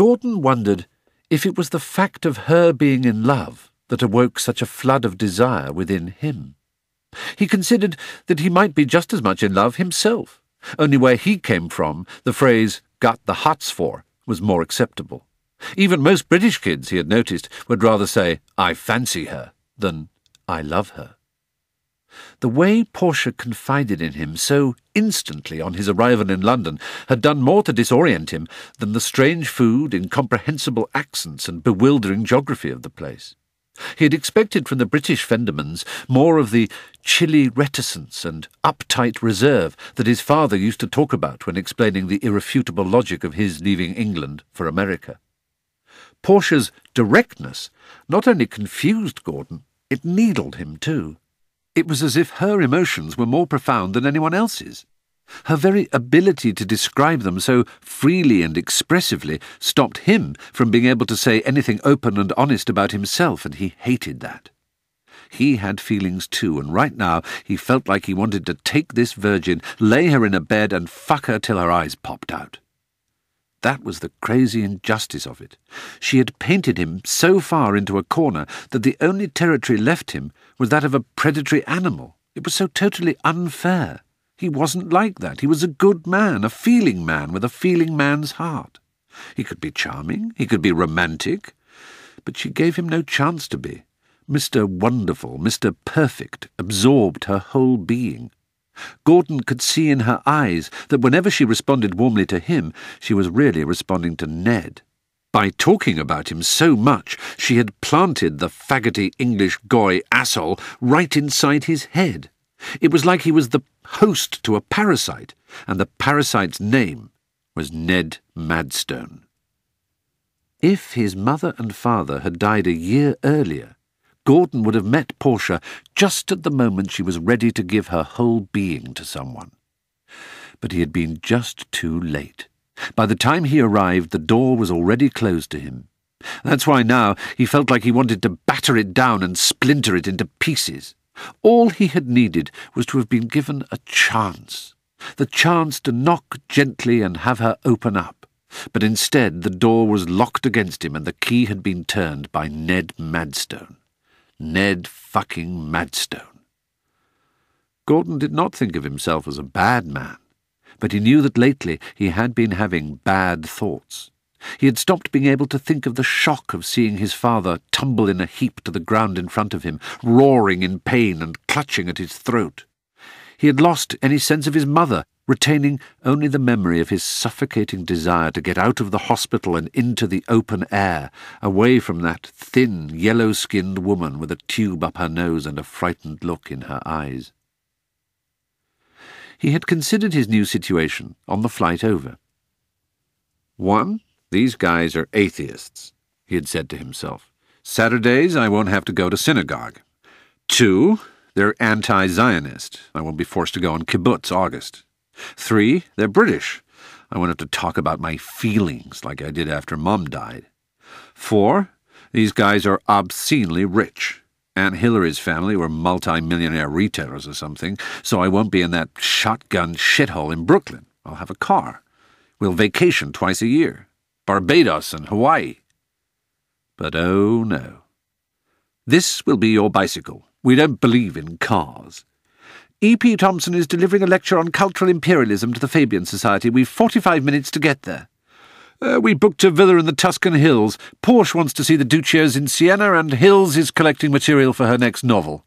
Gordon wondered if it was the fact of her being in love that awoke such a flood of desire within him. He considered that he might be just as much in love himself, only where he came from the phrase "got the hots for" was more acceptable. Even most British kids, he had noticed, would rather say "I fancy her" than "I love her." The way Portia confided in him so instantly on his arrival in London had done more to disorient him than the strange food, incomprehensible accents, and bewildering geography of the place. He had expected from the British Fendermans more of the chilly reticence and uptight reserve that his father used to talk about when explaining the irrefutable logic of his leaving England for America. Portia's directness not only confused Gordon, it needled him too. It was as if her emotions were more profound than anyone else's. Her very ability to describe them so freely and expressively stopped him from being able to say anything open and honest about himself, and he hated that. He had feelings too, and right now he felt like he wanted to take this virgin, lay her in a bed, and fuck her till her eyes popped out. That was the crazy injustice of it. She had painted him so far into a corner that the only territory left him was that of a predatory animal. It was so totally unfair. He wasn't like that. He was a good man, a feeling man with a feeling man's heart. He could be charming, he could be romantic, but she gave him no chance to be. Mr. Wonderful, Mr. Perfect, absorbed her whole being. Gordon could see in her eyes that whenever she responded warmly to him, she was really responding to Ned. By talking about him so much, she had planted the faggoty English goy asshole right inside his head. It was like he was the host to a parasite, and the parasite's name was Ned Madstone. If his mother and father had died a year earlier, Gordon would have met Portia just at the moment she was ready to give her whole being to someone. But he had been just too late. By the time he arrived, the door was already closed to him. That's why now he felt like he wanted to batter it down and splinter it into pieces. All he had needed was to have been given a chance, the chance to knock gently and have her open up. But instead the door was locked against him and the key had been turned by Ned Madstone. Ned fucking Madstone. Gordon did not think of himself as a bad man, but he knew that lately he had been having bad thoughts. He had stopped being able to think of the shock of seeing his father tumble in a heap to the ground in front of him, roaring in pain and clutching at his throat. He had lost any sense of his mother, retaining only the memory of his suffocating desire to get out of the hospital and into the open air, away from that thin, yellow-skinned woman with a tube up her nose and a frightened look in her eyes. He had considered his new situation on the flight over. 1. These guys are atheists, he had said to himself. Saturdays I won't have to go to synagogue. 2. They're anti-Zionist. I won't be forced to go on kibbutz August. 3. They're British. I won't have to talk about my feelings like I did after Mum died. 4. These guys are obscenely rich. Aunt Hillary's family were multi-millionaire retailers or something, so I won't be in that shotgun shithole in Brooklyn. I'll have a car. We'll vacation twice a year. Barbados and Hawaii. But oh no. This will be your bicycle. We don't believe in cars. E.P. Thompson is delivering a lecture on cultural imperialism to the Fabian Society. We've 45 minutes to get there. We booked a villa in the Tuscan Hills. Porsche wants to see the Duccios in Siena, and Hills is collecting material for her next novel.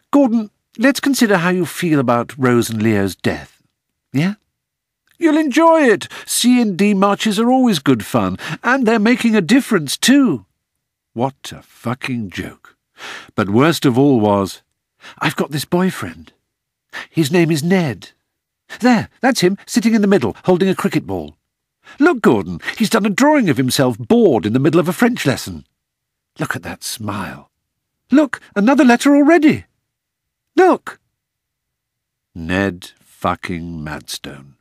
Gordon, let's consider how you feel about Rose and Leo's death. Yeah? You'll enjoy it. C&D marches are always good fun, and they're making a difference, too. What a fucking joke. But worst of all was, I've got this boyfriend. His name is Ned. There, that's him, sitting in the middle, holding a cricket ball. Look, Gordon, he's done a drawing of himself bored in the middle of a French lesson. Look at that smile. Look, another letter already. Look. Ned fucking Madstone.